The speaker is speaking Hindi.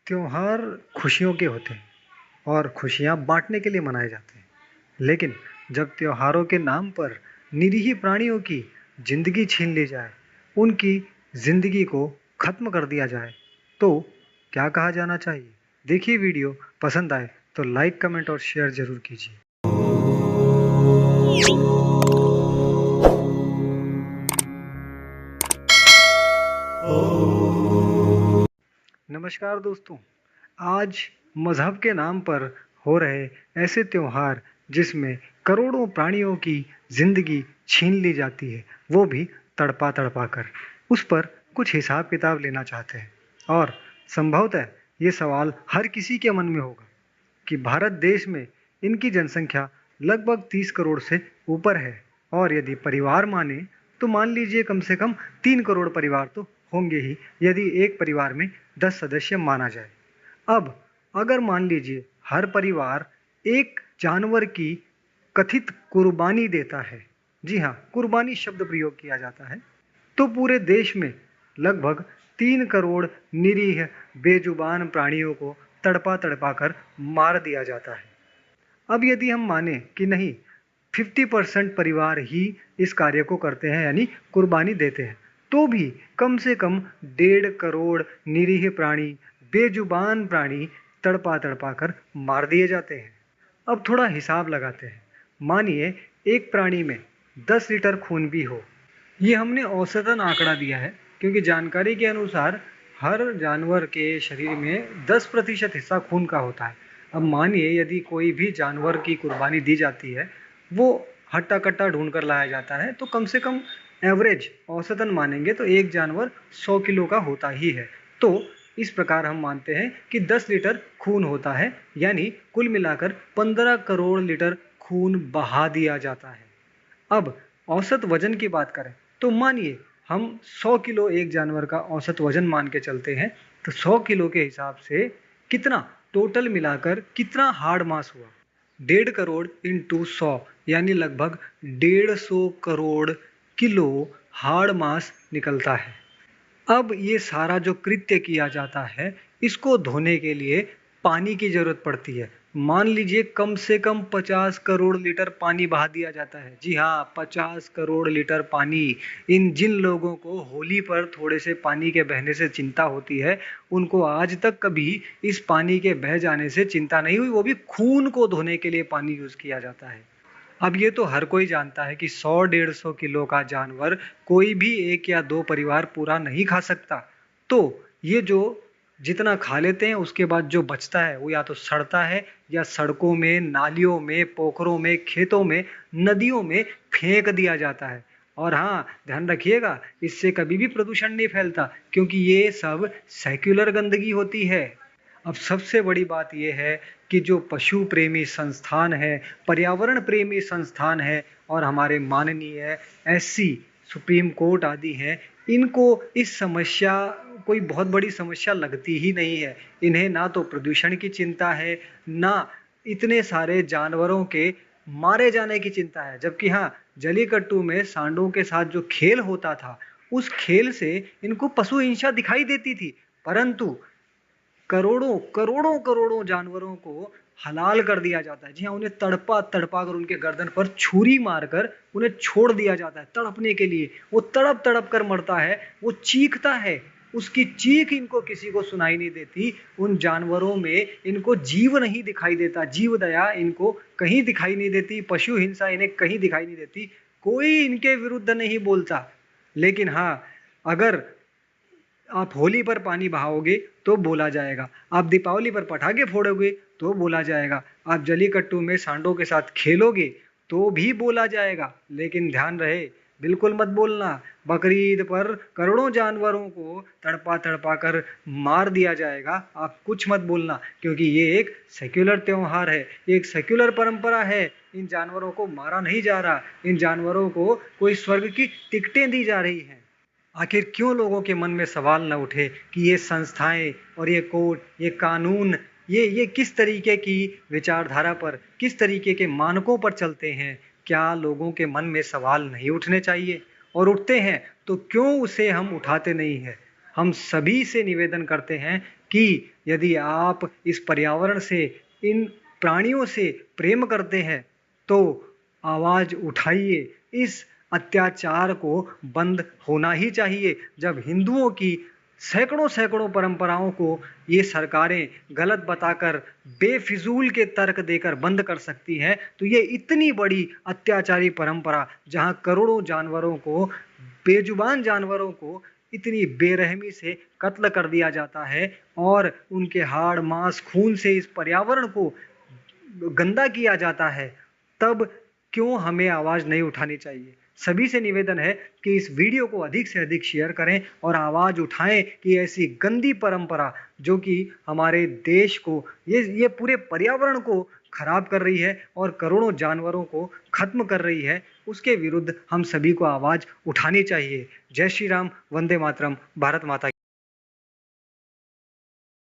त्योहार खुशियों के होते हैं और खुशियाँ बाँटने के लिए मनाए जाते हैं। लेकिन जब त्योहारों के नाम पर निरीह प्राणियों की ज़िंदगी छीन ली जाए, उनकी ज़िंदगी को ख़त्म कर दिया जाए, तो क्या कहा जाना चाहिए? देखिए वीडियो पसंद आए तो लाइक, कमेंट और शेयर ज़रूर कीजिए। नमस्कार दोस्तों, आज मज़हब के नाम पर हो रहे ऐसे त्योहार जिसमें करोड़ों प्राणियों की ज़िंदगी छीन ली जाती है, वो भी तड़पा-तड़पा कर, उस पर कुछ हिसाब-किताब लेना चाहते हैं। और संभवतः ये सवाल हर किसी के मन में होगा कि भारत देश में इनकी जनसंख्या लगभग 30 करोड़ से ऊपर है और यदि परिवार माने तो मान लीजिए कम से कम 3 करोड़ परिवार तो होंगे ही, यदि एक परिवार में 10 सदस्य माना जाए। अब अगर मान लीजिए हर परिवार एक जानवर की कथित कुर्बानी देता है, जी हाँ, कुर्बानी शब्द प्रयोग किया जाता है, तो पूरे देश में लगभग 3 करोड़ निरीह बेजुबान प्राणियों को तड़पा-तड़पा कर मार दिया जाता है। अब यदि हम माने कि नहीं, 50% परिवार ही इस कार्य को करते हैं यानी कुर्बानी देते हैं, तो भी कम से कम 1.5 करोड़ निरीह प्राणी, बेजुबान प्राणी तड़पा-तड़पा कर मार दिए जाते हैं। अब थोड़ा हिसाब लगाते हैं। मानिए एक प्राणी में 10 लीटर खून भी हो। ये हमने औसतन आंकड़ा दिया है क्योंकि जानकारी के अनुसार हर जानवर के शरीर में 10% हिस्सा खून का होता है। अब मानिए यदि कोई भी जानवर की कुर्बानी दी जाती है, वो हट्टा-कट्टा ढूंढ कर लाया जाता है, तो कम से कम एवरेज औसतन मानेंगे तो एक जानवर 100 किलो का होता ही है। तो इस प्रकार हम मानते हैं कि 10 लीटर खून होता है, यानी कुल मिलाकर 15 करोड़ लीटर खून बहा दिया जाता है। अब औसत वजन की बात करें तो मानिए हम 100 किलो एक जानवर का औसत वजन मान के चलते हैं, तो 100 किलो के हिसाब से कितना टोटल मिलाकर कितना हार्ड मास हुआ? 1.5 करोड़ इंटू 100 यानी लगभग 150 करोड़ किलो हार्ड मास निकलता है। अब ये सारा जो कृत्य किया जाता है, इसको धोने के लिए पानी की ज़रूरत पड़ती है। मान लीजिए कम से कम 50 करोड़ लीटर पानी बहा दिया जाता है। जी हाँ, 50 करोड़ लीटर पानी। जिन लोगों को होली पर थोड़े से पानी के बहने से चिंता होती है, उनको आज तक कभी इस पानी के बह जाने से चिंता नहीं हुई, वो भी खून को धोने के लिए पानी यूज़ किया जाता है। अब ये तो हर कोई जानता है कि 100-150 किलो का जानवर कोई भी 1 या 2 परिवार पूरा नहीं खा सकता। तो ये जो जितना खा लेते हैं उसके बाद जो बचता है वो या तो सड़ता है या सड़कों में, नालियों में, पोखरों में, खेतों में, नदियों में फेंक दिया जाता है। और हाँ, ध्यान रखिएगा, इससे कभी भी प्रदूषण नहीं फैलता क्योंकि ये सब सेक्युलर गंदगी होती है। अब सबसे बड़ी बात यह है कि जो पशु प्रेमी संस्थान है, पर्यावरण प्रेमी संस्थान है और हमारे माननीय एससी सुप्रीम कोर्ट आदि हैं, इनको इस समस्या कोई बहुत बड़ी समस्या लगती ही नहीं है। इन्हें ना तो प्रदूषण की चिंता है, ना इतने सारे जानवरों के मारे जाने की चिंता है। जबकि हाँ, जलीकट्टू में सांडों के साथ जो खेल होता था, उस खेल से इनको पशु हिंसा दिखाई देती थी, परंतु करोड़ों करोड़ों करोड़ों जानवरों को हलाल कर दिया जाता है। जी हाँ, उन्हें तड़पा तड़पा कर उनके गर्दन पर छुरी मारकर उन्हें छोड़ दिया जाता है तड़पने के लिए। वो तड़प तड़प कर मरता है, वो चीखता है, उसकी चीख इनको किसी को सुनाई नहीं देती। उन जानवरों में इनको जीव नहीं दिखाई देता, जीव दया इनको कहीं दिखाई नहीं देती, पशु हिंसा इन्हें कहीं दिखाई नहीं देती, कोई इनके विरुद्ध नहीं बोलता। लेकिन हाँ, अगर आप होली पर पानी बहाओगे तो बोला जाएगा, आप दीपावली पर पटाखे फोड़ोगे तो बोला जाएगा, आप जलीकट्टू में सांडों के साथ खेलोगे तो भी बोला जाएगा। लेकिन ध्यान रहे, बिल्कुल मत बोलना बकरी ईद पर करोड़ों जानवरों को तड़पा तड़पा कर मार दिया जाएगा, आप कुछ मत बोलना, क्योंकि ये एक सेक्युलर त्योहार है, एक सेक्युलर परंपरा है। इन जानवरों को मारा नहीं जा रहा, इन जानवरों को कोई स्वर्ग की टिकटें दी जा रही हैं। आखिर क्यों लोगों के मन में सवाल न उठे कि ये संस्थाएं और ये कोर्ट, ये कानून, ये किस तरीके की विचारधारा पर, किस तरीके के मानकों पर चलते हैं? क्या लोगों के मन में सवाल नहीं उठने चाहिए? और उठते हैं तो क्यों उसे हम उठाते नहीं हैं? हम सभी से निवेदन करते हैं कि यदि आप इस पर्यावरण से, इन प्राणियों से प्रेम करते हैं तो आवाज उठाइए। इस अत्याचार को बंद होना ही चाहिए। जब हिंदुओं की सैकड़ों सैकड़ों परंपराओं को ये सरकारें गलत बताकर, बेफिजूल के तर्क देकर बंद कर सकती हैं, तो ये इतनी बड़ी अत्याचारी परंपरा, जहां करोड़ों जानवरों को, बेजुबान जानवरों को इतनी बेरहमी से कत्ल कर दिया जाता है और उनके हाड़ मांस खून से इस पर्यावरण को गंदा किया जाता है, तब क्यों हमें आवाज नहीं उठानी चाहिए। सभी से निवेदन है कि इस वीडियो को अधिक से अधिक शेयर करें और आवाज उठाएं कि ऐसी गंदी परंपरा जो कि हमारे देश को, ये पूरे पर्यावरण को खराब कर रही है और करोड़ों जानवरों को खत्म कर रही है, उसके विरुद्ध हम सभी को आवाज उठानी चाहिए। जय श्री राम, वंदे मातरम, भारत माता।